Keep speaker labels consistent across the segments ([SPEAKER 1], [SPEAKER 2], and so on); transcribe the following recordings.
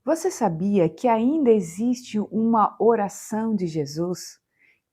[SPEAKER 1] Você sabia que ainda existe uma oração de Jesus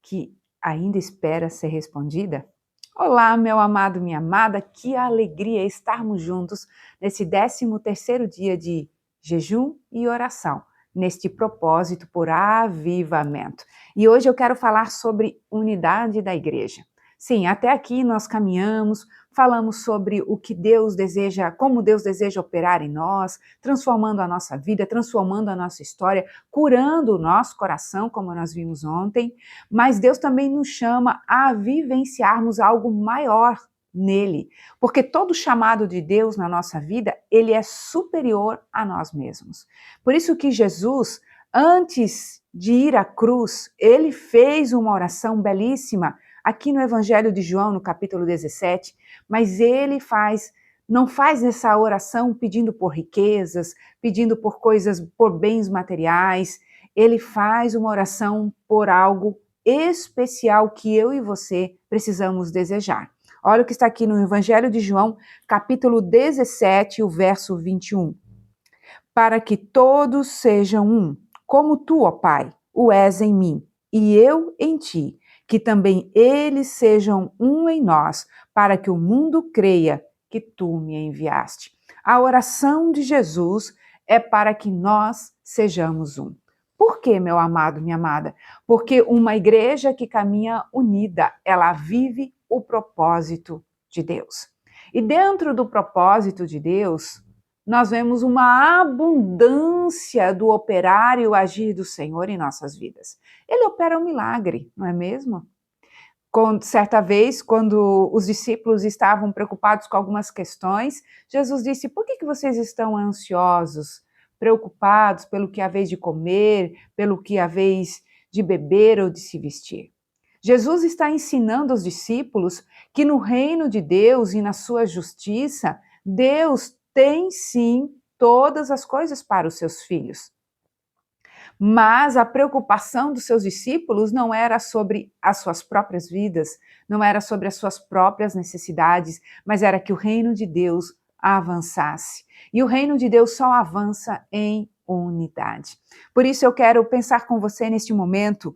[SPEAKER 1] que ainda espera ser respondida? Olá, meu amado, minha amada, que alegria estarmos juntos nesse 13º dia de jejum e oração, neste propósito por avivamento. E hoje eu quero falar sobre unidade da igreja. Sim, até aqui nós caminhamos, falamos sobre o que Deus deseja, como Deus deseja operar em nós, transformando a nossa vida, transformando a nossa história, curando o nosso coração, como nós vimos ontem. Mas Deus também nos chama a vivenciarmos algo maior nele, porque todo chamado de Deus na nossa vida, ele é superior a nós mesmos. Por isso que Jesus, antes de ir à cruz, ele fez uma oração belíssima aqui no Evangelho de João, no capítulo 17, mas ele não faz essa oração pedindo por riquezas, pedindo por coisas, por bens materiais. Ele faz uma oração por algo especial que eu e você precisamos desejar. Olha o que está aqui no Evangelho de João, capítulo 17, o verso 21. Para que todos sejam um, como tu, ó Pai, o és em mim, e eu em ti, que também eles sejam um em nós, para que o mundo creia que tu me enviaste. A oração de Jesus é para que nós sejamos um. Por quê, meu amado, minha amada? Porque uma igreja que caminha unida, ela vive o propósito de Deus. E dentro do propósito de Deus, nós vemos uma abundância do operar e o agir do Senhor em nossas vidas. Ele opera um milagre, não é mesmo? Certa vez, quando os discípulos estavam preocupados com algumas questões, Jesus disse: por que vocês estão ansiosos, preocupados pelo que haveis de comer, pelo que haveis de beber ou de se vestir? Jesus está ensinando aos discípulos que no reino de Deus e na sua justiça, Deus tem sim todas as coisas para os seus filhos. Mas a preocupação dos seus discípulos não era sobre as suas próprias vidas, não era sobre as suas próprias necessidades, mas era que o reino de Deus avançasse. E o reino de Deus só avança em unidade. Por isso eu quero pensar com você neste momento,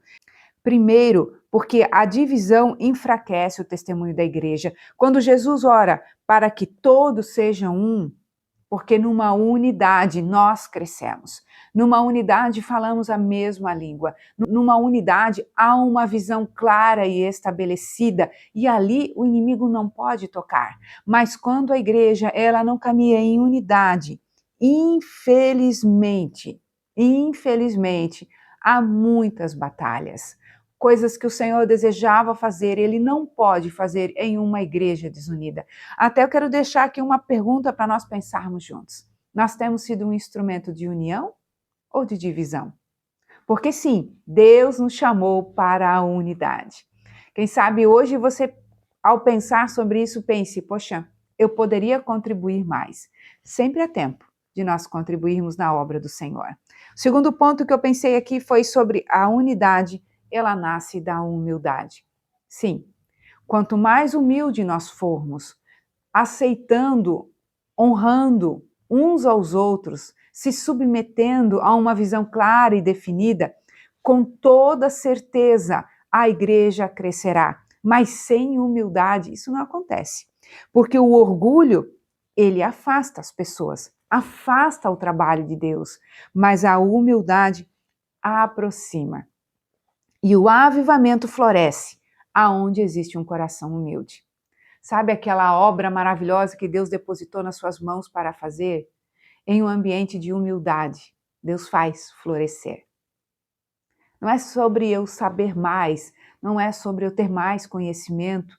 [SPEAKER 1] primeiro, porque a divisão enfraquece o testemunho da igreja. Quando Jesus ora para que todos sejam um, porque numa unidade nós crescemos. Numa unidade falamos a mesma língua. Numa unidade há uma visão clara e estabelecida e ali o inimigo não pode tocar. Mas quando a igreja ela não caminha em unidade, infelizmente, há muitas batalhas. Coisas que o Senhor desejava fazer, ele não pode fazer em uma igreja desunida. Até eu quero deixar aqui uma pergunta para nós pensarmos juntos. Nós temos sido um instrumento de união ou de divisão? Porque sim, Deus nos chamou para a unidade. Quem sabe hoje você, ao pensar sobre isso, pense, poxa, eu poderia contribuir mais. Sempre há tempo de nós contribuirmos na obra do Senhor. O segundo ponto que eu pensei aqui foi sobre a unidade, ela nasce da humildade. Sim, quanto mais humilde nós formos, aceitando, honrando uns aos outros, se submetendo a uma visão clara e definida, com toda certeza a igreja crescerá. Mas sem humildade isso não acontece. Porque o orgulho, ele afasta as pessoas, afasta o trabalho de Deus, mas a humildade aproxima. E o avivamento floresce aonde existe um coração humilde. Sabe aquela obra maravilhosa que Deus depositou nas suas mãos para fazer? Em um ambiente de humildade, Deus faz florescer. Não é sobre eu saber mais, não é sobre eu ter mais conhecimento,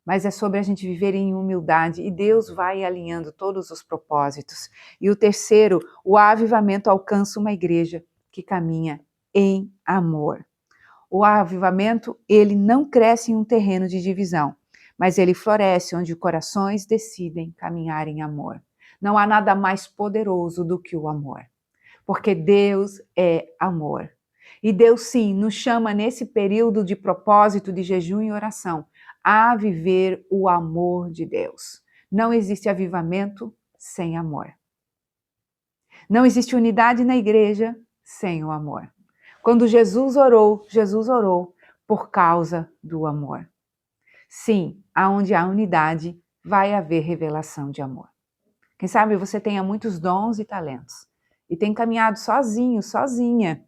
[SPEAKER 1] mas é sobre a gente viver em humildade e Deus vai alinhando todos os propósitos. E o terceiro, o avivamento alcança uma igreja que caminha em amor. O avivamento, ele não cresce em um terreno de divisão, mas ele floresce onde corações decidem caminhar em amor. Não há nada mais poderoso do que o amor, porque Deus é amor. E Deus sim nos chama nesse período de propósito de jejum e oração a viver o amor de Deus. Não existe avivamento sem amor. Não existe unidade na igreja sem o amor. Quando Jesus orou por causa do amor. Sim, aonde há unidade, vai haver revelação de amor. Quem sabe você tenha muitos dons e talentos e tem caminhado sozinho, sozinha,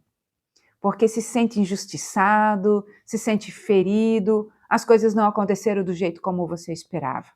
[SPEAKER 1] porque se sente injustiçado, se sente ferido, as coisas não aconteceram do jeito como você esperava.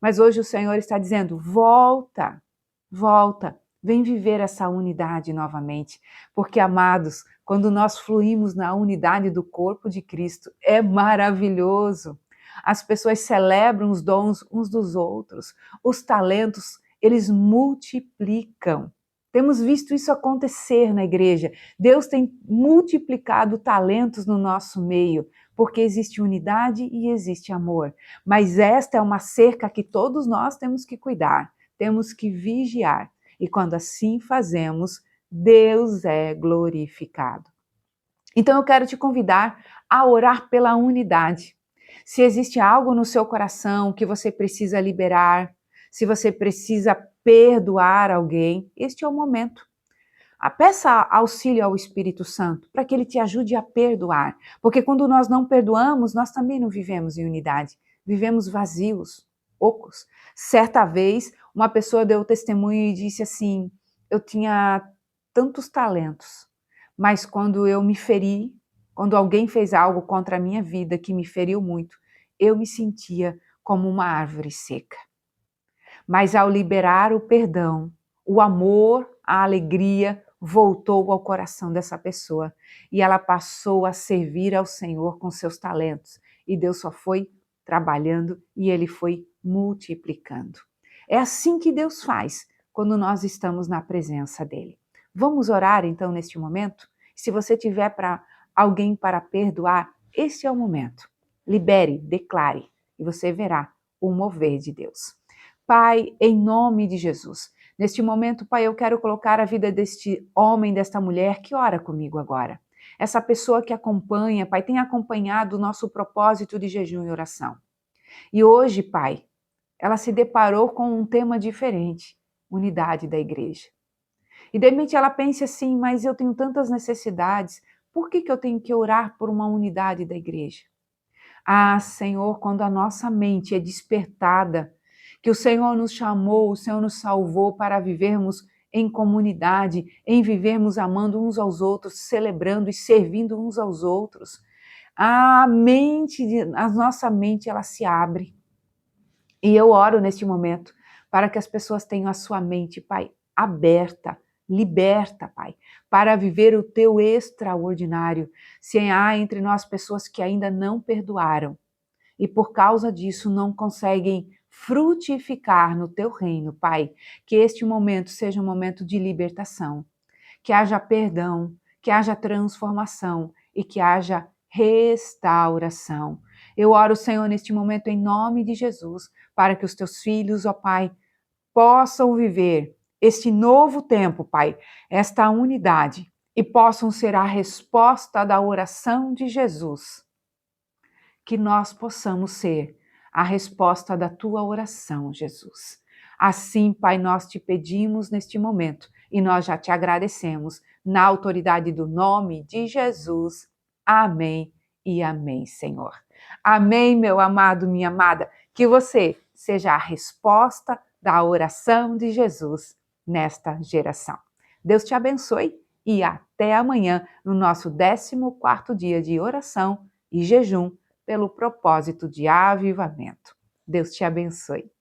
[SPEAKER 1] Mas hoje o Senhor está dizendo, volta, volta, vem viver essa unidade novamente. Porque, amados, quando nós fluímos na unidade do corpo de Cristo, é maravilhoso. As pessoas celebram os dons uns dos outros, os talentos, eles multiplicam. Temos visto isso acontecer na igreja. Deus tem multiplicado talentos no nosso meio, porque existe unidade e existe amor. Mas esta é uma cerca que todos nós temos que cuidar, temos que vigiar. E quando assim fazemos, Deus é glorificado. Então eu quero te convidar a orar pela unidade. Se existe algo no seu coração que você precisa liberar, se você precisa perdoar alguém, este é o momento. Peça auxílio ao Espírito Santo para que ele te ajude a perdoar. Porque quando nós não perdoamos, nós também não vivemos em unidade. Vivemos vazios, ocos. Certa vez, uma pessoa deu testemunho e disse assim, eu tinha tantos talentos, mas quando eu me feri, quando alguém fez algo contra a minha vida que me feriu muito, eu me sentia como uma árvore seca. Mas ao liberar o perdão, o amor, a alegria voltou ao coração dessa pessoa e ela passou a servir ao Senhor com seus talentos e Deus só foi trabalhando e ele foi multiplicando. É assim que Deus faz quando nós estamos na presença dele. Vamos orar então neste momento? Se você tiver alguém para perdoar, este é o momento. Libere, declare e você verá o mover de Deus. Pai, em nome de Jesus, neste momento, Pai, eu quero colocar a vida deste homem, desta mulher que ora comigo agora. Essa pessoa que acompanha, Pai, tem acompanhado o nosso propósito de jejum e oração. E hoje, Pai, ela se deparou com um tema diferente, unidade da igreja. E de repente ela pensa assim, mas eu tenho tantas necessidades, por que eu tenho que orar por uma unidade da igreja? Ah, Senhor, quando a nossa mente é despertada, que o Senhor nos chamou, o Senhor nos salvou para vivermos em comunidade, em vivermos amando uns aos outros, celebrando e servindo uns aos outros. A nossa mente, ela se abre. E eu oro neste momento para que as pessoas tenham a sua mente, Pai, aberta, liberta, Pai, para viver o Teu extraordinário. Se há entre nós pessoas que ainda não perdoaram e por causa disso não conseguem frutificar no Teu reino, Pai, que este momento seja um momento de libertação, que haja perdão, que haja transformação e que haja restauração. Eu oro, Senhor, neste momento em nome de Jesus, para que os Teus filhos, ó Pai, possam viver este novo tempo, Pai, esta unidade e possam ser a resposta da oração de Jesus. Que nós possamos ser a resposta da Tua oração, Jesus. Assim, Pai, nós te pedimos neste momento e nós já te agradecemos na autoridade do nome de Jesus. Amém e amém, Senhor. Amém, meu amado, minha amada, que você seja a resposta da oração de Jesus nesta geração. Deus te abençoe e até amanhã no nosso 14º dia de oração e jejum pelo propósito de avivamento. Deus te abençoe.